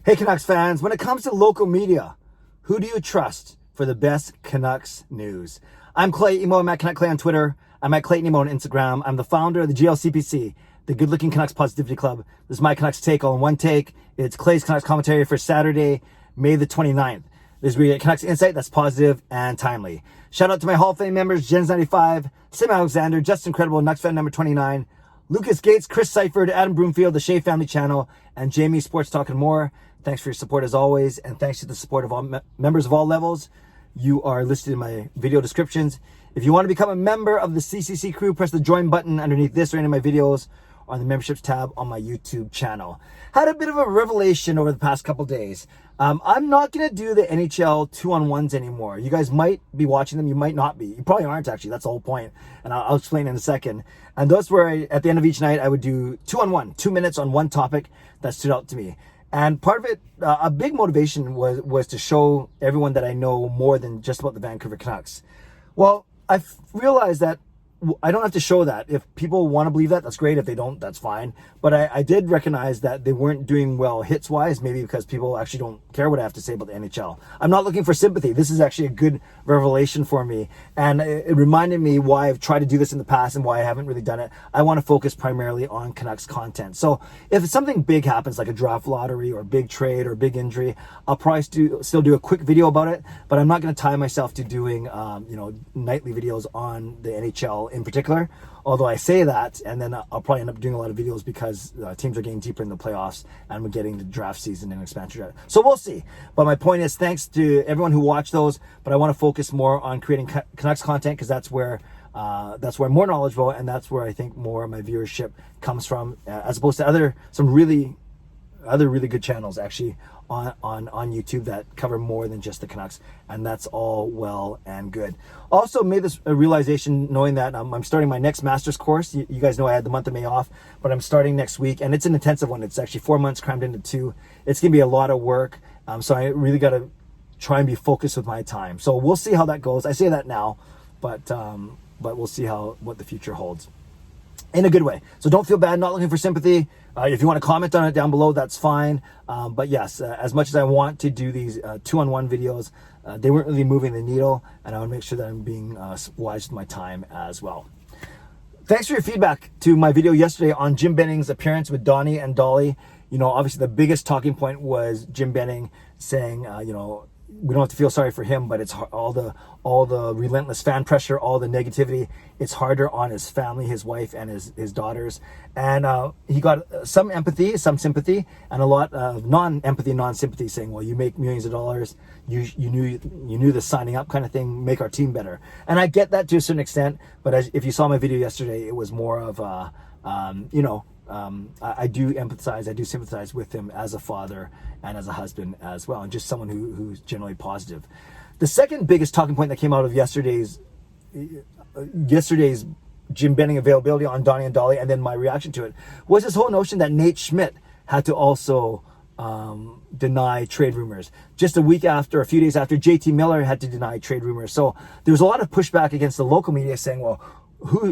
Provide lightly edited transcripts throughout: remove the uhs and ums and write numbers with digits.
Hey Canucks fans, when it comes to local media, who do you trust for the best Canucks news? I'm Clay Emo, I'm at Canuck Clay on Twitter. I'm at Clayton Emo on Instagram. I'm the founder of the GLCPC, the Good Looking Canucks Positivity Club. This is my Canucks take all in one take. It's Clay's Canucks commentary for Saturday, May the 29th. This is where you get Canucks insight that's positive and timely. Shout out to my Hall of Fame members, Jens95, simalexander, Justin Credible, nucksfan number 29, Lucas Gates, Chris Seifried, Adam Broomfield, the Shea family channel, and Jamie Sports Talk and more. Thanks for your support as always, and thanks to the support of all members of all levels. You are listed in my video descriptions. If you want to become a member of the CCC Crew, press the join button underneath this or any of my videos or on the memberships tab on my YouTube channel. Had a bit of a revelation over the past couple days. I'm not going to do the NHL 2-on-1s anymore. You guys might be watching them. You might not be. You probably aren't, actually. That's the whole point. And I'll explain in a second. And those were, at the end of each night, I would do 2-on-1, 2 minutes on one topic that stood out to me. And part of it, a big motivation was to show everyone that I know more than just about the Vancouver Canucks. Well, I've realized that I don't have to show that. If people want to believe that, that's great. If they don't, that's fine. But I did recognize that they weren't doing well hits-wise, maybe because people actually don't care what I have to say about the NHL. I'm not looking for sympathy. This is actually a good revelation for me. And it reminded me why I've tried to do this in the past and why I haven't really done it. I want to focus primarily on Canucks content. So if something big happens, like a draft lottery or a big trade or a big injury, I'll probably still do a quick video about it. But I'm not going to tie myself to doing nightly videos on the NHL in particular, although I say that, and then I'll probably end up doing a lot of videos because teams are getting deeper in the playoffs and we're getting the draft season and expansion draft. So we'll see. But my point is, thanks to everyone who watched those, but I want to focus more on creating Canucks content because that's where I'm more knowledgeable, and that's where I think more of my viewership comes from, as opposed to other really good channels actually on YouTube that cover more than just the Canucks, and that's all well and good. Also made this realization knowing that I'm starting my next master's course. You guys know I had the month of May off, but I'm starting next week, and it's an intensive one. It's actually 4 months crammed into 2. It's gonna be a lot of work, so I really got to try and be focused with my time. So we'll see how that goes. I say that now, but we'll see what the future holds. In a good way. So don't feel bad, not looking for sympathy. If you want to comment on it down below, that's fine. But yes, as much as I want to do these 2-on-1 videos, they weren't really moving the needle, and I want to make sure that I'm being wise with my time as well. Thanks for your feedback to my video yesterday on Jim Benning's appearance with Donnie and Dolly. You know, obviously the biggest talking point was Jim Benning saying, we don't have to feel sorry for him, but it's all the relentless fan pressure, all the negativity. It's harder on his family, his wife, and his daughters. And he got some empathy, some sympathy, and a lot of non-empathy, non-sympathy, saying, "Well, you make millions of dollars. You knew the signing up kind of thing. Make our team better." And I get that to a certain extent. But if you saw my video yesterday, it was more of I do empathize, I do sympathize with him as a father and as a husband as well, and just someone who's generally positive. The second biggest talking point that came out of yesterday's Jim Benning availability on Donnie and Dolly, and then my reaction to it, was this whole notion that Nate Schmidt had to also deny trade rumors. Just a few days after, JT Miller had to deny trade rumors. So there was a lot of pushback against the local media saying, well,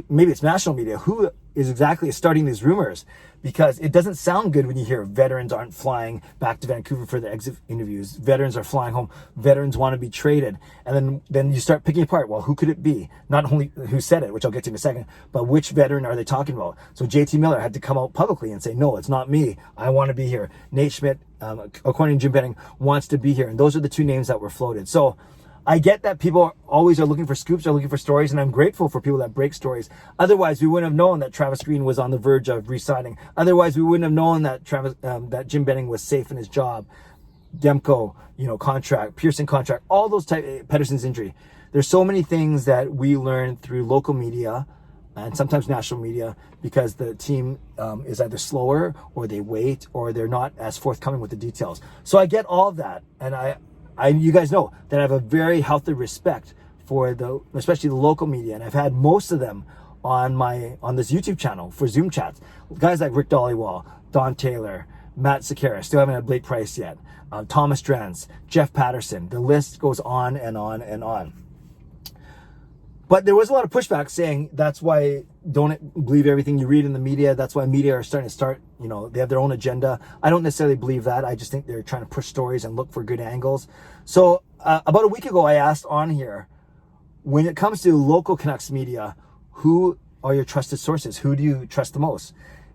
maybe it's national media, who is exactly starting these rumors? Because it doesn't sound good when you hear veterans aren't flying back to Vancouver for the exit interviews. Veterans are flying home. Veterans want to be traded. And then you start picking apart, well, who could it be? Not only who said it, which I'll get to in a second, but which veteran are they talking about? So JT Miller had to come out publicly and say, no, it's not me. I want to be here. Nate Schmidt, according to Jim Benning, wants to be here. And those are the two names that were floated. So I get that people always are looking for scoops, are looking for stories, and I'm grateful for people that break stories. Otherwise, we wouldn't have known that Travis Green was on the verge of re-signing. Otherwise, we wouldn't have known that that Jim Benning was safe in his job. Demko, contract, Pearson contract, all those Pedersen's injury. There's so many things that we learn through local media and sometimes national media because the team is either slower or they wait or they're not as forthcoming with the details. So I get all of that, and you guys know that I have a very healthy respect for especially the local media, and I've had most of them on this YouTube channel for Zoom chats. Guys like Rick Dhaliwal, Don Taylor, Matt Sekeres, still haven't had Blake Price yet, Thomas Drance, Jeff Patterson. The list goes on and on and on. But there was a lot of pushback saying that's why don't believe everything you read in the media. That's why media are starting to they have their own agenda. I don't necessarily believe that. I just think they're trying to push stories and look for good angles. So about a week ago, I asked on here, when it comes to local Canucks media, who are your trusted sources? Who do you trust the most?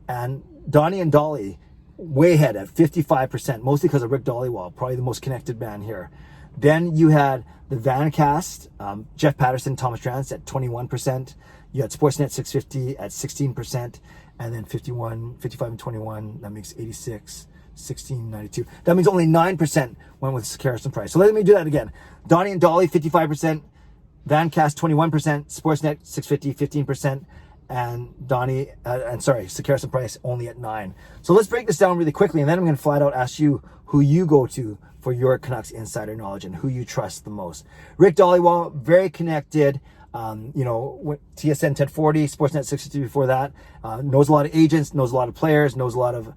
And Donnie and Dolly, way ahead at 55%, mostly because of Rick Dhaliwal, probably the most connected man here. Then you had the Vancast, Jeff Patterson, Thomas Drance at 21%. You had Sportsnet 650 at 16%, and then 55 and 21, that makes 86, 16, 92. That means only 9% went with Sekeres and Price. So let me do that again. Donnie and Dolly, 55%, Vancast, 21%, Sportsnet 650, 15%, and Sekeres and Price only at 9%. So let's break this down really quickly, and then I'm going to flat out ask you who you go to for your Canucks insider knowledge and who you trust the most. Rick Dhaliwal, very connected. TSN 1040, Sportsnet 650 before that, knows a lot of agents, knows a lot of players, knows a lot of,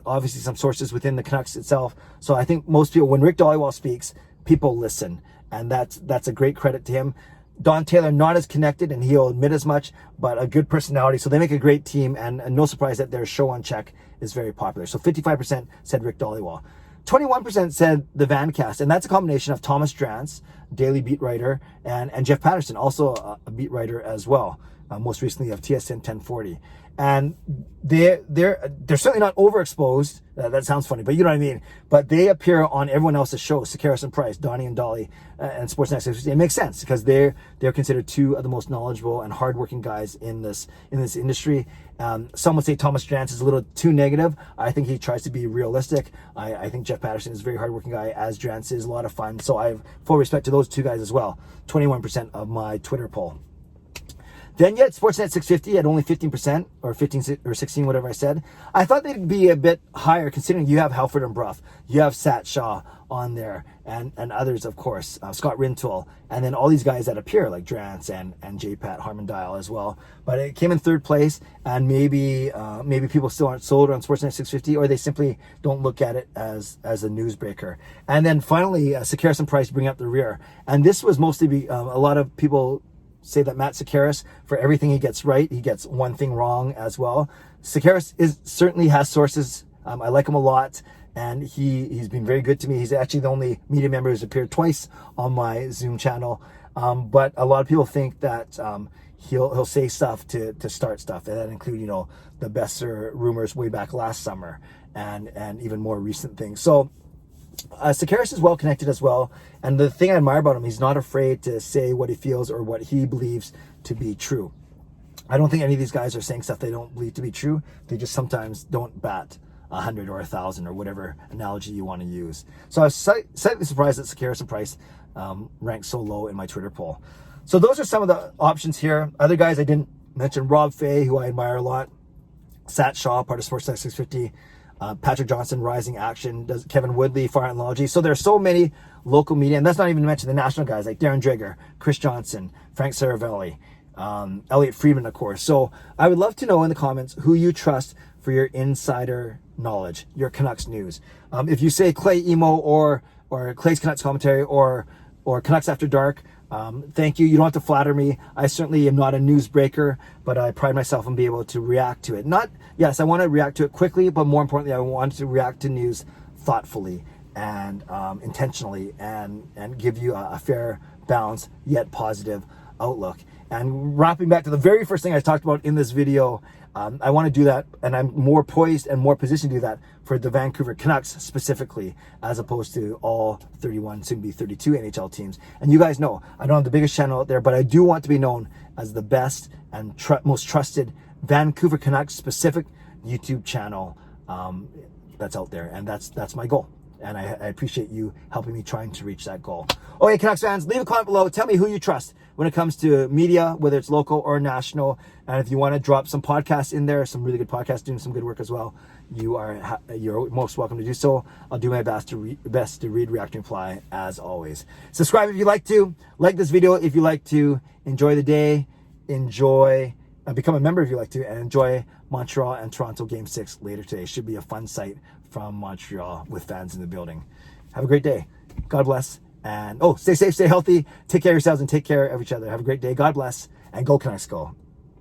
obviously some sources within the Canucks itself. So I think most people, when Rick Dhaliwal speaks, people listen, and that's a great credit to him. Don Taylor, not as connected, and he'll admit as much, but a good personality. So they make a great team, and no surprise that their show on Check is very popular. So 55% said Rick Dhaliwal. 21% said the Vancast, and that's a combination of Thomas Drance, daily beat writer, and Jeff Patterson, also a beat writer as well, most recently of TSN 1040. And they're certainly not overexposed. That sounds funny, but you know what I mean. But they appear on everyone else's shows, Sekeres and Price, Donnie and Dolly, and Sportsnet 650. It makes sense because they're considered two of the most knowledgeable and hardworking guys in this industry. Some would say Thomas Drance is a little too negative. I think he tries to be realistic. I think Jeff Patterson is a very hardworking guy, as Drance is, a lot of fun. So I have full respect to those two guys as well. 21% of my Twitter poll. Then yet Sportsnet 650 at only 15% or 15 or 16, whatever I said. I thought they'd be a bit higher considering you have Halford and Bruff, you have Sat Shaw on there, and others, of course, Scott Rintoul, and then all these guys that appear like Drance and J-Pat Harmon-Dial as well. But it came in third place, and maybe people still aren't sold on Sportsnet 650, or they simply don't look at it as a newsbreaker. And then finally, Sekeres and Price bring up the rear. And this was mostly a lot of people say that Matt Sekeres, for everything he gets right, he gets one thing wrong as well. Sekeres certainly has sources. I like him a lot, and he's been very good to me. He's actually the only media member who's appeared twice on my Zoom channel. But a lot of people think that he'll say stuff to start stuff, and that include the Besser rumors way back last summer and even more recent things. So Sekeres is well connected as well, and the thing I admire about him, he's not afraid to say what he feels or what he believes to be true. I don't think any of these guys are saying stuff they don't believe to be true. They just sometimes don't bat 100 or 1,000 or whatever analogy you want to use. So I was slightly surprised that Sekeres and Price ranked so low in my Twitter poll. So those are some of the options here. Other guys I didn't mention: Rob Fay, who I admire a lot; Sat Shaw, part of Sportsnet 650. Patrick Johnson, Rising Action, does Kevin Woodley, Fire Anthology. So there's so many local media, and that's not even to mention the national guys like Darren Dreger, Chris Johnson, Frank Saravelli, Elliot Friedman, of course. So I would love to know in the comments who you trust for your insider knowledge, your Canucks news. If you say Clay Emo or Clay's Canucks commentary or Canucks After Dark, thank you. You don't have to flatter me. I certainly am not a newsbreaker, but I pride myself on being able to react to it. Yes, I want to react to it quickly, but more importantly, I want to react to news thoughtfully and intentionally and give you a fair, balanced, yet positive outlook. And wrapping back to the very first thing I talked about in this video, I want to do that, and I'm more poised and more positioned to do that for the Vancouver Canucks specifically, as opposed to all 31, soon to be 32 NHL teams. And you guys know, I don't have the biggest channel out there, but I do want to be known as the best and most trusted Vancouver Canucks specific YouTube channel that's out there, and that's my goal. And I appreciate you helping me trying to reach that goal. Okay, Canucks fans, leave a comment below. Tell me who you trust when it comes to media, whether it's local or national. And if you want to drop some podcasts in there, some really good podcasts doing some good work as well, you're most welcome to do so. I'll do my best to read, react, and reply as always. Subscribe if you like to. Like this video if you like to. Enjoy the day. Become a member if you like to, and enjoy Montreal and Toronto Game 6 later today. Should be a fun sight from Montreal with fans in the building. Have a great day. God bless. And stay safe, stay healthy. Take care of yourselves and take care of each other. Have a great day. God bless. And go Canucks go.